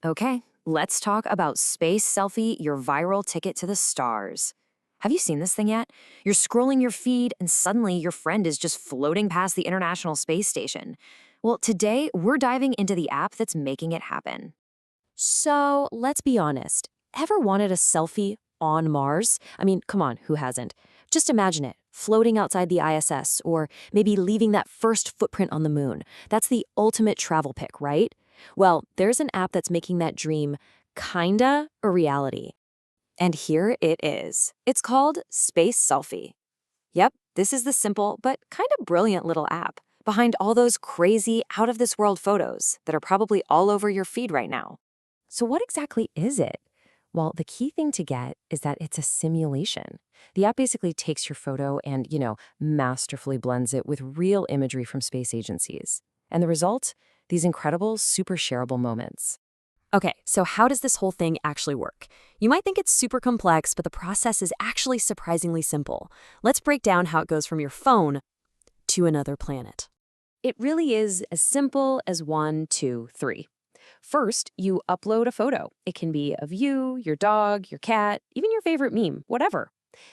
Okay, let's talk about Space Selfie, your viral ticket to the stars. Have you seen this thing yet? You're scrolling your feed, and suddenly your friend is just floating past the International Space Station. Well, today we're diving into the app that's making it happen. So let's be honest. Ever wanted a selfie on Mars? I mean, come on, who hasn't? Just imagine it, floating outside the ISS, or maybe leaving that first footprint on the moon. That's the ultimate travel pic, right? Well, there's an app that's making that dream kinda a reality. And here it is. It's called Space Selfie. Yep, this is the simple but kind of brilliant little app behind all those crazy, out of this world photos that are probably all over your feed right now. So what exactly is it? Well, the key thing to get is that it's a simulation. The app basically takes your photo and, masterfully blends it with real imagery from space agencies. And the result? These incredible, super shareable moments. Okay, so how does this whole thing actually work? You might think it's super complex, but the process is actually surprisingly simple. Let's break down how it goes from your phone to another planet. It really is as simple as 1, 2, 3. First, you upload a photo. It can be of you, your dog, your cat, even your favorite meme, whatever.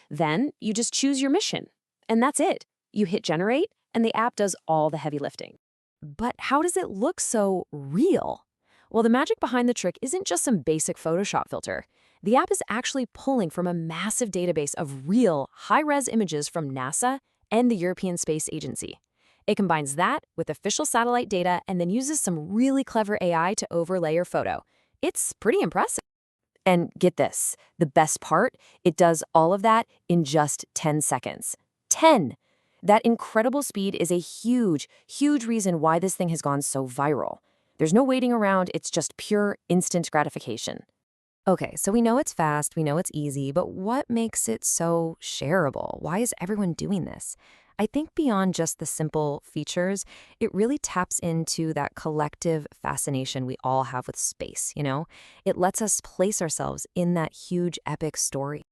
Then you just choose your mission. And that's it. You hit generate, and the app does all the heavy lifting. But how does it look so real? Well, the magic behind the trick isn't just some basic Photoshop filter. The app is actually pulling from a massive database of real, high-res images from NASA and the European Space Agency. It combines that with official satellite data and then uses some really clever AI to overlay your photo. It's pretty impressive. And get this, the best part, it does all of that in just 10 seconds. 10! That incredible speed is a huge, huge reason why this thing has gone so viral. There's no waiting around, it's just pure instant gratification. Okay, so we know it's fast, we know it's easy, but what makes it so shareable? Why is everyone doing this? I think beyond just the simple features, it really taps into that collective fascination we all have with space. It lets us place ourselves in that huge epic story.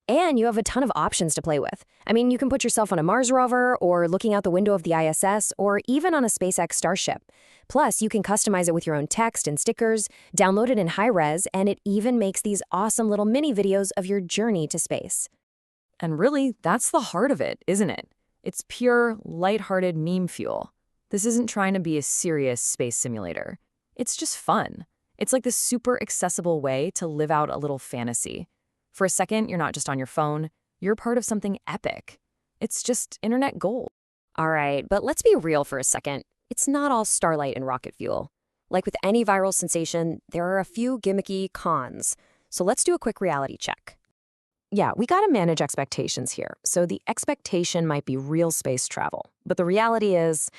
And you have a ton of options to play with. I mean, you can put yourself on a Mars rover, or looking out the window of the ISS, or even on a SpaceX Starship. Plus, you can customize it with your own text and stickers, download it in high res, and it even makes these awesome little mini videos of your journey to space. And really, that's the heart of it, isn't it? It's pure, lighthearted meme fuel. This isn't trying to be a serious space simulator. It's just fun. It's like this super accessible way to live out a little fantasy. For a second, you're not just on your phone, you're part of something epic. It's just internet gold. All right, but let's be real for a second. It's not all starlight and rocket fuel. Like with any viral sensation, there are a few gimmicky cons. So let's do a quick reality check. Yeah, we gotta manage expectations here. So the expectation might be real space travel, but the reality is,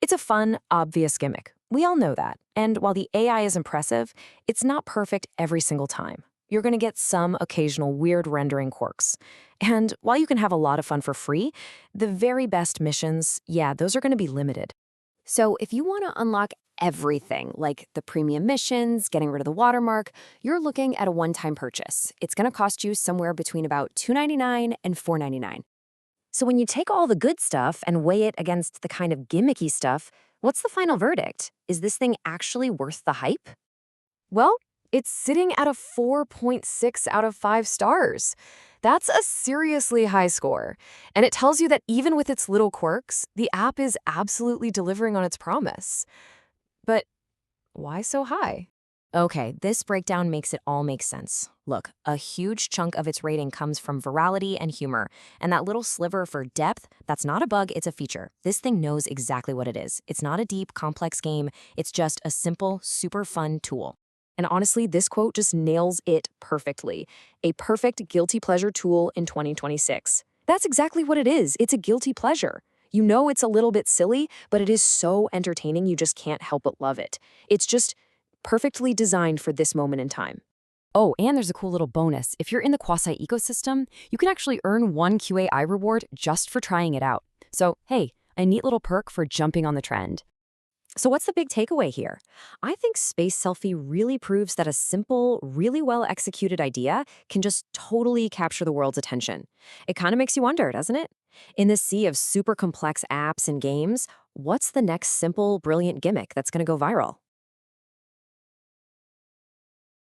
it's a fun, obvious gimmick. We all know that. And while the AI is impressive, it's not perfect every single time. You're gonna get some occasional weird rendering quirks. And while you can have a lot of fun for free, the very best missions, yeah, those are gonna be limited. So if you wanna unlock everything, like the premium missions, getting rid of the watermark, you're looking at a one-time purchase. It's gonna cost you somewhere between about $2.99 and $4.99. So when you take all the good stuff and weigh it against the kind of gimmicky stuff, what's the final verdict? Is this thing actually worth the hype? Well, it's sitting at a 4.6 out of 5 stars. That's a seriously high score. And it tells you that even with its little quirks, the app is absolutely delivering on its promise. But why so high? Okay, this breakdown makes it all make sense. Look, a huge chunk of its rating comes from virality and humor. And that little sliver for depth, that's not a bug, it's a feature. This thing knows exactly what it is. It's not a deep, complex game. It's just a simple, super fun tool. And honestly, this quote just nails it perfectly. A perfect guilty pleasure tool in 2026. That's exactly what it is. It's a guilty pleasure. You know it's a little bit silly, but it is so entertaining you just can't help but love it. It's just perfectly designed for this moment in time. Oh, and there's a cool little bonus. If you're in the Quasa ecosystem, you can actually earn one QAI reward just for trying it out. So, hey, a neat little perk for jumping on the trend. So what's the big takeaway here? I think Space Selfie really proves that a simple, really well-executed idea can just totally capture the world's attention. It kind of makes you wonder, doesn't it? In this sea of super complex apps and games, what's the next simple, brilliant gimmick that's going to go viral?